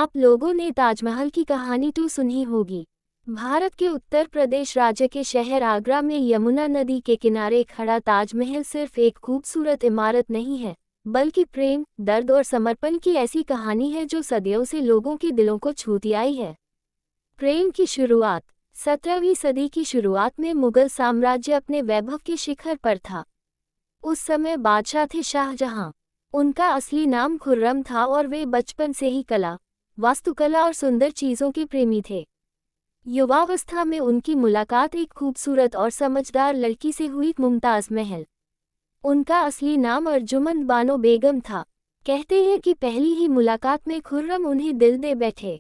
आप लोगों ने ताजमहल की कहानी तो सुनी होगी। भारत के उत्तर प्रदेश राज्य के शहर आगरा में यमुना नदी के किनारे खड़ा ताजमहल सिर्फ एक खूबसूरत इमारत नहीं है, बल्कि प्रेम, दर्द और समर्पण की ऐसी कहानी है जो सदियों से लोगों के दिलों को छूती आई है। प्रेम की शुरुआत 17वीं सदी की शुरुआत में मुगल साम्राज्य अपने वैभव के शिखर पर था। उस समय बादशाह थे शाहजहां। उनका असली नाम खुर्रम था और वे बचपन से ही कला, वास्तुकला और सुंदर चीज़ों के प्रेमी थे। युवावस्था में उनकी मुलाकात एक खूबसूरत और समझदार लड़की से हुई, मुमताज़ महल। उनका असली नाम अर्जुमंद बानो बेगम था। कहते हैं कि पहली ही मुलाकात में खुर्रम उन्हें दिल दे बैठे।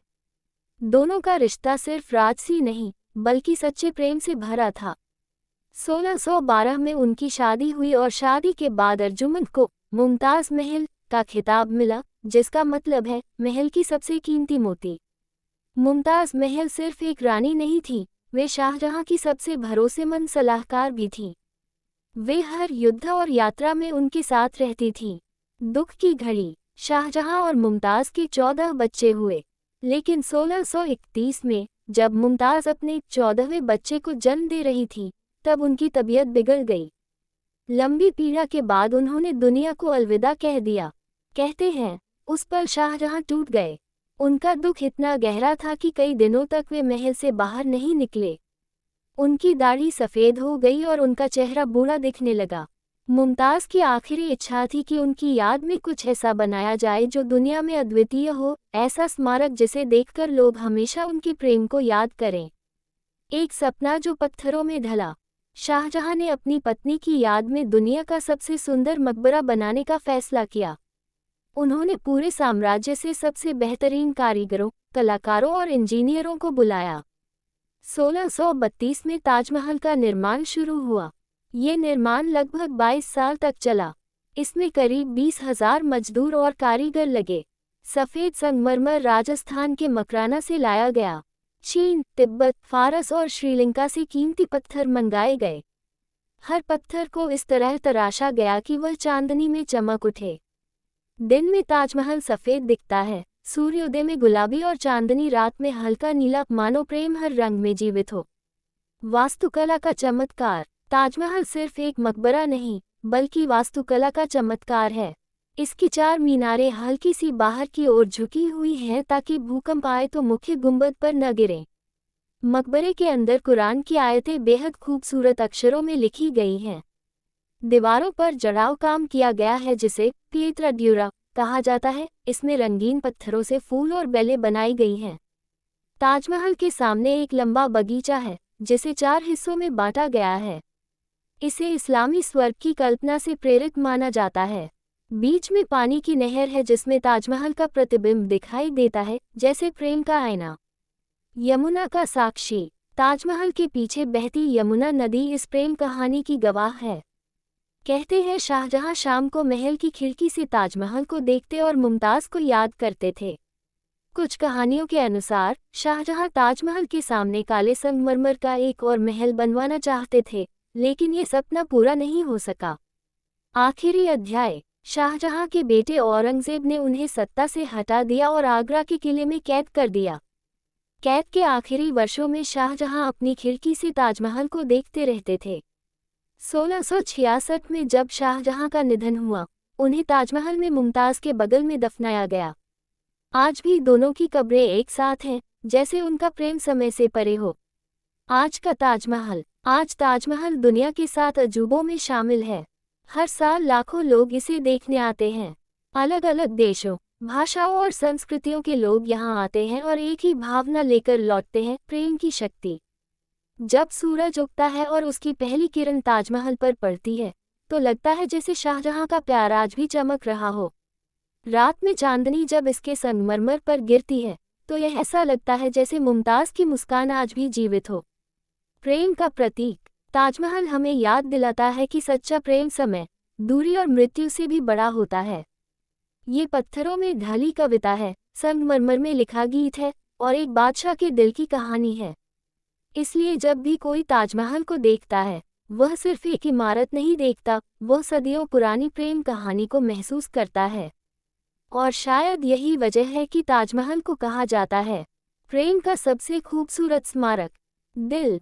दोनों का रिश्ता सिर्फ राजसी नहीं, बल्कि सच्चे प्रेम से भरा था। 1612 में उनकी शादी हुई और शादी के बाद अर्जुमंद को मुमताज़ महल का खिताब मिला, जिसका मतलब है महल की सबसे कीमती मोती। मुमताज़ महल सिर्फ एक रानी नहीं थी, वे शाहजहां की सबसे भरोसेमंद सलाहकार भी थीं। वे हर युद्ध और यात्रा में उनके साथ रहती थीं। दुख की घड़ी, शाहजहां और मुमताज़ के 14 बच्चे हुए, लेकिन 1631 में जब मुमताज़ अपने 14वें बच्चे को जन्म दे रही थी, तब उनकी तबीयत बिगड़ गई। लंबी पीड़ा के बाद उन्होंने दुनिया को अलविदा कह दिया। कहते हैं उस पर शाहजहां टूट गए। उनका दुख इतना गहरा था कि कई दिनों तक वे महल से बाहर नहीं निकले। उनकी दाढ़ी सफ़ेद हो गई और उनका चेहरा बूढ़ा दिखने लगा। मुमताज़ की आखिरी इच्छा थी कि उनकी याद में कुछ ऐसा बनाया जाए जो दुनिया में अद्वितीय हो, ऐसा स्मारक जिसे देखकर लोग हमेशा उनके प्रेम को याद करें। एक सपना जो पत्थरों में ढला। शाहजहां ने अपनी पत्नी की याद में दुनिया का सबसे सुंदर मकबरा बनाने का फैसला किया। उन्होंने पूरे साम्राज्य से सबसे बेहतरीन कारीगरों, कलाकारों और इंजीनियरों को बुलाया। 1632 में ताजमहल का निर्माण शुरू हुआ। ये निर्माण लगभग 22 साल तक चला। इसमें करीब 20,000 मजदूर और कारीगर लगे। सफ़ेद संगमरमर राजस्थान के मकराना से लाया गया। चीन, तिब्बत, फारस और श्रीलंका से कीमती पत्थर मंगाए गए। हर पत्थर को इस तरह तराशा गया कि वह चांदनी में चमक उठे। दिन में ताजमहल सफ़ेद दिखता है, सूर्योदय में गुलाबी और चांदनी रात में हल्का नीला, मानो प्रेम हर रंग में जीवित हो। वास्तुकला का चमत्कार। ताजमहल सिर्फ एक मकबरा नहीं, बल्कि वास्तुकला का चमत्कार है। इसकी 4 मीनारें हल्की सी बाहर की ओर झुकी हुई हैं ताकि भूकंप आए तो मुख्य गुंबद पर न गिरें। मकबरे के अंदर कुरान की आयतें बेहद खूबसूरत अक्षरों में लिखी गई हैं। दीवारों पर जड़ाव काम किया गया है जिसे पीएत्रा ड्यूरा कहा जाता है। इसमें रंगीन पत्थरों से फूल और बेलें बनाई गई हैं। ताजमहल के सामने एक लंबा बगीचा है, जिसे 4 हिस्सों में बांटा गया है। इसे इस्लामी स्वर्ग की कल्पना से प्रेरित माना जाता है। बीच में पानी की नहर है जिसमें ताजमहल का प्रतिबिंब दिखाई देता है, जैसे प्रेम का आईना। यमुना का साक्षी। ताजमहल के पीछे बहती यमुना नदी इस प्रेम कहानी की गवाह है। कहते हैं शाहजहां शाम को महल की खिड़की से ताजमहल को देखते और मुमताज़ को याद करते थे। कुछ कहानियों के अनुसार शाहजहां ताजमहल के सामने काले संगमरमर का एक और महल बनवाना चाहते थे, लेकिन ये सपना पूरा नहीं हो सका। आखिरी अध्याय। शाहजहां के बेटे औरंगजेब ने उन्हें सत्ता से हटा दिया और आगरा के किले में कैद कर दिया। कैद के आखिरी वर्षों में शाहजहां अपनी खिड़की से ताजमहल को देखते रहते थे। 1666 में जब शाहजहां का निधन हुआ, उन्हें ताजमहल में मुमताज़ के बगल में दफनाया गया। आज भी दोनों की कब्रें एक साथ हैं, जैसे उनका प्रेम समय से परे हो। आज का ताजमहल। आज ताजमहल दुनिया के 7 अजूबों में शामिल है। हर साल लाखों लोग इसे देखने आते हैं। अलग अलग देशों, भाषाओं और संस्कृतियों के लोग यहाँ आते हैं और एक ही भावना लेकर लौटते हैं, प्रेम की शक्ति। जब सूरज उगता है और उसकी पहली किरण ताजमहल पर पड़ती है, तो लगता है जैसे शाहजहां का प्यार आज भी चमक रहा हो। रात में चांदनी जब इसके संगमरमर पर गिरती है, तो यह ऐसा लगता है जैसे मुमताज़ की मुस्कान आज भी जीवित हो। प्रेम का प्रतीक। ताजमहल हमें याद दिलाता है कि सच्चा प्रेम समय, दूरी और मृत्यु से भी बड़ा होता है। ये पत्थरों में ढली कविता है, संगमरमर में लिखा गीत है और एक बादशाह के दिल की कहानी है। इसलिए जब भी कोई ताजमहल को देखता है, वह सिर्फ एक इमारत नहीं देखता, वह सदियों पुरानी प्रेम कहानी को महसूस करता है। और शायद यही वजह है कि ताजमहल को कहा जाता है प्रेम का सबसे खूबसूरत स्मारक। दिल